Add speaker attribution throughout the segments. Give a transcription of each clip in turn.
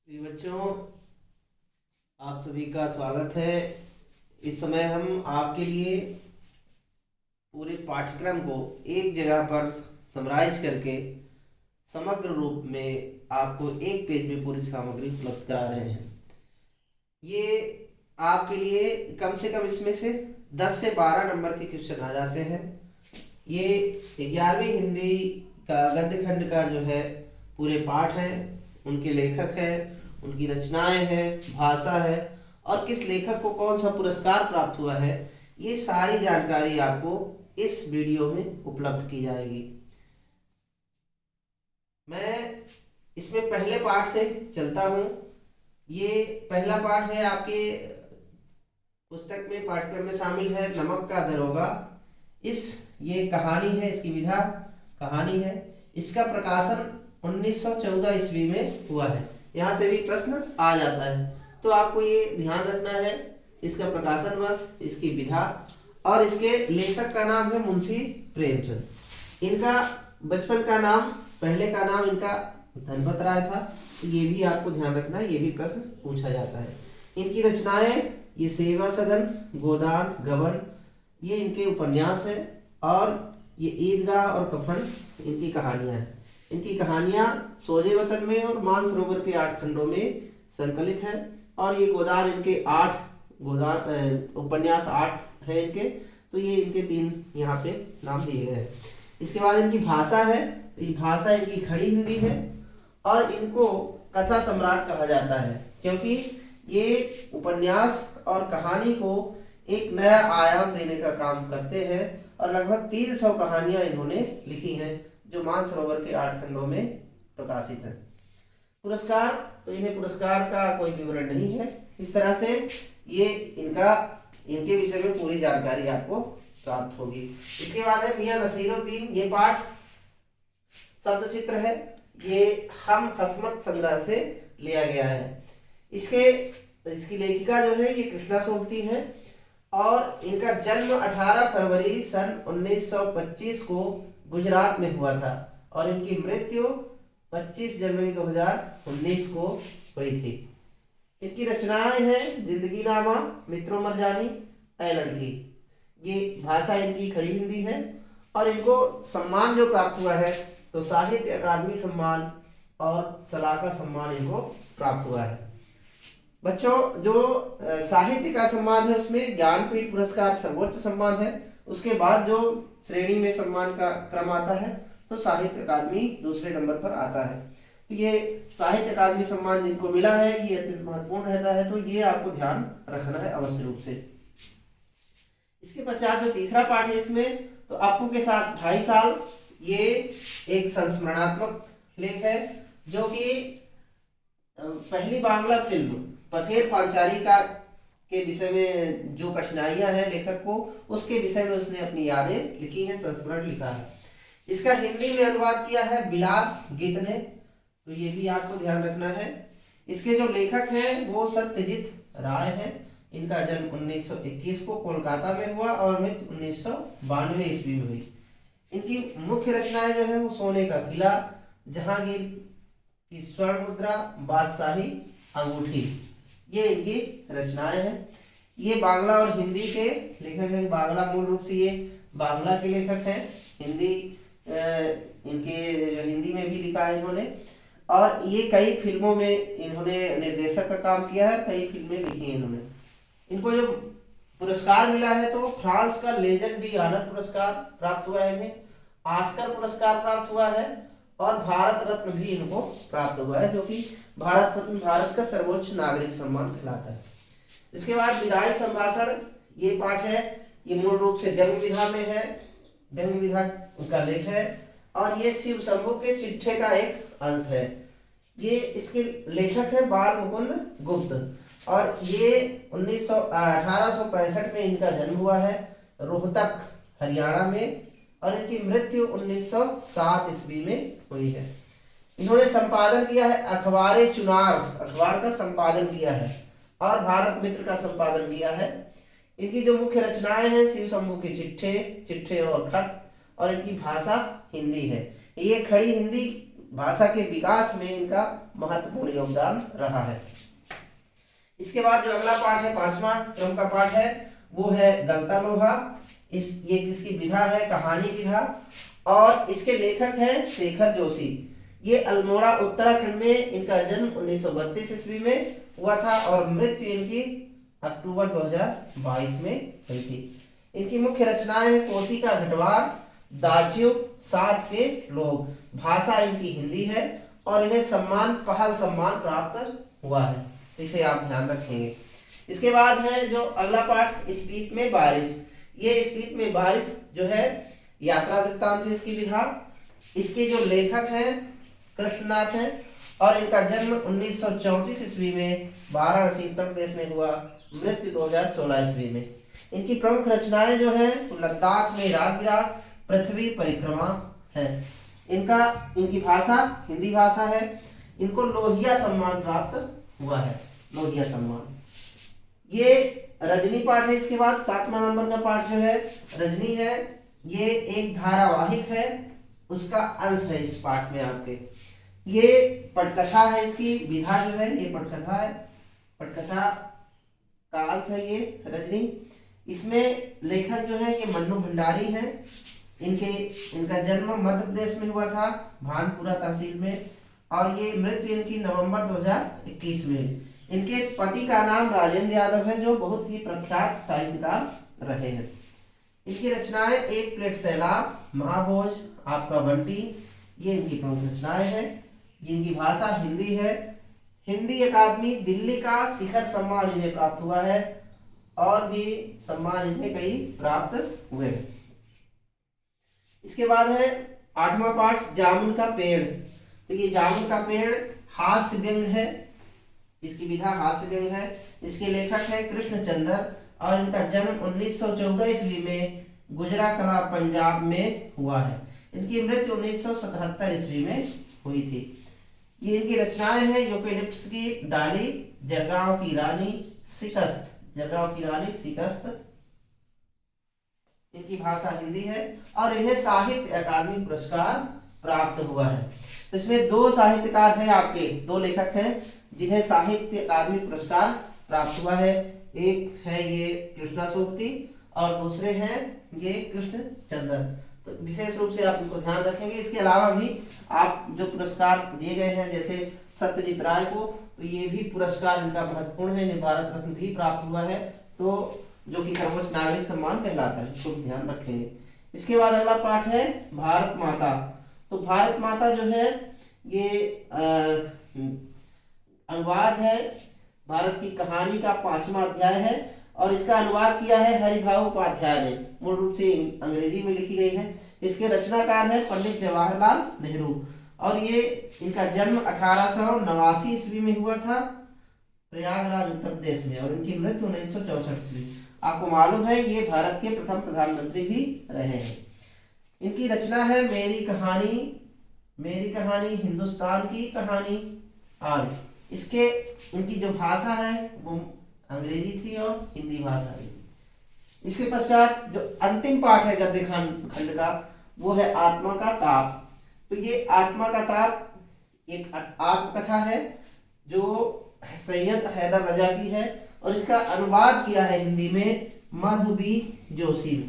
Speaker 1: जी बच्चों, आप सभी का स्वागत है। इस समय हम आपके लिए पूरे पाठ्यक्रम को एक जगह पर समराइज करके समग्र रूप में आपको एक पेज में पूरी सामग्री उपलब्ध करा रहे हैं। ये आपके लिए कम से कम इसमें से 10 से 12 नंबर के क्वेश्चन आ जाते हैं। ये 11वीं हिंदी का गद्य खंड का जो है पूरे पाठ है, उनके लेखक है, उनकी रचनाएं हैं, भाषा है और किस लेखक को कौन सा पुरस्कार प्राप्त हुआ है, ये सारी जानकारी आपको इस वीडियो में उपलब्ध की जाएगी। मैं इसमें पहले पाठ से चलता हूँ। ये पहला पाठ है, आपके पुस्तक में पाठ्यक्रम में शामिल है, नमक का दरोगा। ये कहानी है, इसकी विधा कहानी है। इसका प्रकाशन 1914 ईस्वी में हुआ है। यहाँ से भी प्रश्न आ जाता है, तो आपको ये ध्यान रखना है। इसका प्रकाशन वर्ष, इसकी विधा और इसके लेखक का नाम है मुंशी प्रेमचंद। इनका बचपन का नाम, पहले का नाम इनका धनपत राय था। तो ये भी आपको ध्यान रखना है, ये भी प्रश्न पूछा जाता है। इनकी रचनाएं, ये सेवा सदन, गोदान, गबन, ये इनके उपन्यास है। और ये ईदगाह और कफन इनकी कहानियां हैं। इनकी कहानियां सोजे वतन में और मानसरोवर के 8 खंडों में संकलित है। और ये गोदान, इनके 8 गोदान उपन्यास 8 है इनके। तो ये इनके 3 यहाँ पे नाम दिए गए हैं। इसके बाद इनकी भाषा है, तो ये भाषा इनकी खड़ी हिंदी है। और इनको कथा सम्राट कहा जाता है, क्योंकि ये उपन्यास और कहानी को एक नया आयाम देने का काम करते हैं। और लगभग 300 कहानियां इन्होंने लिखी हैं, जो मानसरोवर के 8 खंडों में प्रकाशित है। पुरस्कार, तो इन्हें पुरस्कार का कोई विवरण नहीं है। इस तरह से ये इनके विषय में पूरी जानकारी आपको प्राप्त होगी। इसके बाद है मियां नसीरुद्दीन। ये पाठ शब्द चित्र है, ये हम हसमत संग्रह से लिया गया है। इसकी लेखिका जो है ये कृष्णा सोबती है। और इनका जन्म 18 फरवरी सन 1925 को गुजरात में हुआ था। और इनकी मृत्यु 25 जनवरी 2019 को हुई थी। इनकी रचनाएं हैं जिंदगी नामा, मित्रों मरजानी, ऐ लड़की। ये भाषा इनकी खड़ी हिंदी है। और इनको सम्मान जो प्राप्त हुआ है, तो साहित्य अकादमी सम्मान और सलाका सम्मान इनको प्राप्त हुआ है। बच्चों, जो साहित्य का सम्मान है उसमें ज्ञानपीठ पुरस्कार सर्वोच्च सम्मान है। उसके बाद जो श्रेणी में सम्मान का क्रम आता है, तो साहित्य अकादमी दूसरे नंबर पर आता है। तो ये साहित्य अकादमी सम्मान जिनको मिला है, ये अत्यंत महत्वपूर्ण रहता है, तो ये आपको ध्यान रखना है अवश्य रूप से। इसके पश्चात जो तीसरा पाठ है इसमें, तो अप्पू के साथ 2.5 साल, ये एक संस्मरणात्मक लेख है, जो कि पहली बांग्ला फिल्म पथेर पांचाली के विषय में जो कठिनाइयां हैं लेखक को, उसके विषय में उसने अपनी यादें लिखी हैं, संस्मरण लिखा है। इसका हिंदी में अनुवाद किया है विलास गीत ने, तो ये भी आपको ध्यान रखना है। इसके जो लेखक हैं वो सत्यजीत राय है। इनका जन्म 1921 को कोलकाता में हुआ और मृत्यु 1992 ईस्वी में हुई। इनकी मुख्य रचनाएं जो है वो सोने का किला, जहांगीर की स्वर्ण मुद्रा, बादशाही अंगूठी, ये इनकी रचनाएं हैं। ये बांग्ला और हिंदी के लेखक हैं। बांग्ला, मूल रूप से ये बांग्ला के लेखक हैं। हिंदी इनके जो हिंदी में भी लिखा है इन्होंने। और ये कई फिल्मों में इन्होंने निर्देशक का काम किया है, कई फिल्में लिखी हैं इन्होंने। इनको जो पुरस्कार मिला है, तो फ्रांस का लेजेंड डी ऑनर पुरस्कार प्राप्त हुआ है इन्हें, ऑस्कर पुरस्कार प्राप्त हुआ है और भारत रत्न भी इनको प्राप्त हुआ है, जो कि भारत रत्न भारत का सर्वोच्च नागरिक सम्मान कहलाता है। इसके बाद विधायी संभाषण, ये पाठ है, ये मूल रूप से व्यंग्य विधा में है, व्यंग्य विधा का लेख है। और ये शिव शंभू के चिट्ठे का एक अंश है। ये इसके लेखक है बाल मुकुंद गुप्त। और ये 1865 में इनका जन्म हुआ है, रोहतक हरियाणा में। और इनकी मृत्यु 1907 ईस्वी में हुई है। इन्होंने संपादन किया है अखबार चुनार, अखबार का संपादन किया है, और भारत मित्र का संपादन किया है। इनकी जो मुख्य रचनाएं हैं, शिव शंभू के चिट्ठे और खत। और इनकी भाषा हिंदी है। ये खड़ी हिंदी भाषा के विकास में इनका महत्वपूर्ण योगदान रहा है। इसके बाद जो अगला पाठ है, 5वां क्रम का पाठ है, वो है गलता लोहा। ये जिसकी विधा है कहानी विधा, और इसके लेखक हैं शेखर जोशी। ये अल्मोड़ा उत्तराखंड में इनका जन्म 1932 ईस्वी में हुआ था और मृत्यु इनकी अक्टूबर 2022 में हुई थी। इनकी मुख्य रचनाएं हैं कोसी का घटवार, दाज्यू, साथ के लोग। भाषा इनकी हिंदी है और इन्हें पहल सम्मान प्राप्त हुआ है, इसे आप ध्यान रखेंगे। इसके बाद है जो अगला पाठ, स्पीत में बारिश। ये स्पीत में बारिश जो है यात्रा वृत्तांत है इसकी विधा। इसके जो लेखक हैं कृष्णनाथ हैं और इनका जन्म 1934 ईस्वी में वाराणसी उत्तर प्रदेश में हुआ, मृत्यु 2016 ईस्वी में। इनकी प्रमुख रचनाएं जो है लद्दाख में राग विराग, पृथ्वी परिक्रमा है। इनकी भाषा हिंदी भाषा है। इनको लोहिया सम्मान प्राप्त हुआ है, लोहिया सम्मान। ये रजनी पाठ है। इसके बाद 7वां नंबर का पाठ जो है रजनी है, ये एक धारावाहिक है, उसका अंश है इस पाठ में आपके। ये पटकथा है, इसकी विधा जो है ये पटकथा है, पटकथा का अंश है ये रजनी। इसमें लेखक जो है ये मन्नू भंडारी हैं। इनका जन्म मध्य प्रदेश में हुआ था, भानपुरा तहसील में, और ये मृत्यु इनकी नवंबर 2021 में। इनके पति का नाम राजेंद्र यादव है, जो बहुत ही प्रख्यात साहित्यकार रहे हैं। इनकी रचनाएं एक प्लेट सैलाब, महाभोज, आपका बंटी, ये इनकी प्रमुख रचनाएं हैं। जिनकी भाषा हिंदी है। हिंदी अकादमी दिल्ली का शिखर सम्मान इन्हें प्राप्त हुआ है और भी सम्मान इन्हें कई प्राप्त हुए। इसके बाद है 8वां पाठ, जामुन का पेड़। तो ये जामुन का पेड़ हास्य व्यंग है, इसकी विधा हास्य व्यंग है। इसके लेखक है कृष्णचंद्र और इनका जन्म 1914 ईस्वी में गुजराकला पंजाब में हुआ है। इनकी मृत्यु 1977 ईस्वी में हुई थी। ये इनकी रचनाएं हैं यूकेलिप्टस की डाली, जरगांव की रानी, शिकस्त, जरगांव की रानी शिकस्त। इनकी भाषा हिंदी है और इन्हें साहित्य अकादमी पुरस्कार प्राप्त हुआ है। तो इसमें दो साहित्यकार हैं आपके, दो लेखक हैं जिन्हें साहित्य अकादमी पुरस्कार प्राप्त हुआ है। एक है ये कृष्णा सोबती और दूसरे हैं ये कृष्णचंद्र। तो विशेष रूप से आप इनको ध्यान रखेंगे। इसके अलावा भी आप जो पुरस्कार दिए गए हैं जैसे सत्यजीत राय को, तो ये भी पुरस्कार इनका महत्वपूर्ण है, इन्हें भारत रत्न भी प्राप्त हुआ है, तो जो कि सर्वोच्च नागरिक सम्मान कहलाता है, इसको ध्यान रखेंगे। इसके बाद अगला पाठ है भारत माता। तो भारत माता जो है ये अनुवाद है, भारत की कहानी का 5वां अध्याय है और इसका अनुवाद किया है हरिभाऊ उपाध्याय ने, मूल रूप से अंग्रेजी में लिखी गई है। इसके रचनाकार है पंडित जवाहरलाल नेहरू और ये इनका जन्म 1889 ईस्वी में हुआ था प्रयागराज उत्तर प्रदेश में और इनकी मृत्यु 1964 ईस्वी। आपको मालूम है ये भारत के प्रथम प्रधानमंत्री भी रहे हैं। इनकी रचना है मेरी कहानी, हिंदुस्तान की कहानी आदि। इनकी जो भाषा है वो अंग्रेजी थी और हिंदी भाषा थी। इसके पश्चात जो अंतिम पाठ है गद्य खंड का वो है आत्मा का ताप। तो ये आत्मा का ताप एक आत्मकथा है जो सैयद हैदर रजा की है और इसका अनुवाद किया है हिंदी में मधु बी जोशी ने।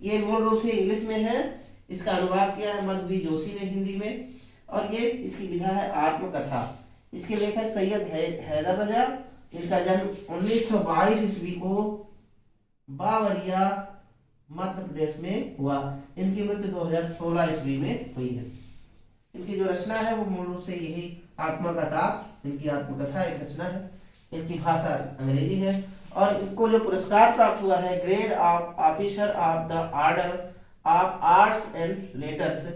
Speaker 1: ये मूल रूप से इंग्लिश में है, इसका अनुवाद किया है मधु बी जोशी ने हिंदी में और ये इसकी विधा है आत्मकथा। इसके लेखक सैयद हैदर रजा। इनका जन्म 1922 ईस्वी को बावरिया मध्य प्रदेश में हुआ। इनकी मृत्यु 2016 ईस्वी में हुई है। इनकी जो रचना है वो मूल रूप से यही आत्मा का ताप, इनकी आत्मकथा एक रचना है। इनकी भाषा अंग्रेजी है और इनको जो पुरस्कार प्राप्त हुआ है grade of officer of the order of arts and letters,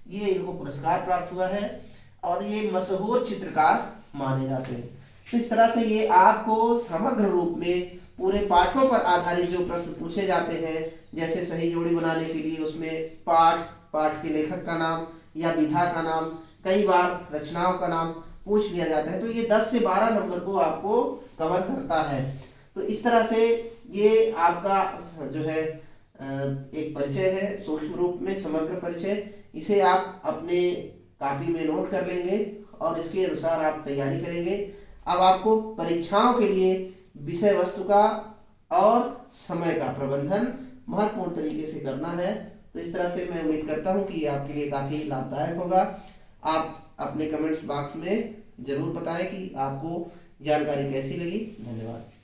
Speaker 1: ये इनको पुरस्कार प्राप्त हुआ है और ये मशहूर चित्रकार माने जाते हैं। तो इस तरह से ये आपको समग्र रूप में पूरे पाठों पर आधारित जो प्रश्न पूछे जाते हैं, जैसे सही जोड़ी बनाने के लिए उसमें पाठ के लेखक का नाम या विधा का नाम, कई बार रचनाओं का नाम पूछ लिया जाता है, तो ये 10 से 12 नंबर को आपको कवर करता है। तो इस तरह से ये आपका जो है एक परिचय है, सूक्ष्म रूप में समग्र परिचय। इसे आप अपने कॉपी में नोट कर लेंगे और इसके अनुसार आप तैयारी करेंगे। अब आपको परीक्षाओं के लिए विषय वस्तु का और समय का प्रबंधन महत्वपूर्ण तरीके से करना है। तो इस तरह से मैं उम्मीद करता हूँ कि ये आपके लिए काफ़ी लाभदायक होगा। आप अपने कमेंट्स बॉक्स में ज़रूर बताएं कि आपको जानकारी कैसी लगी। धन्यवाद।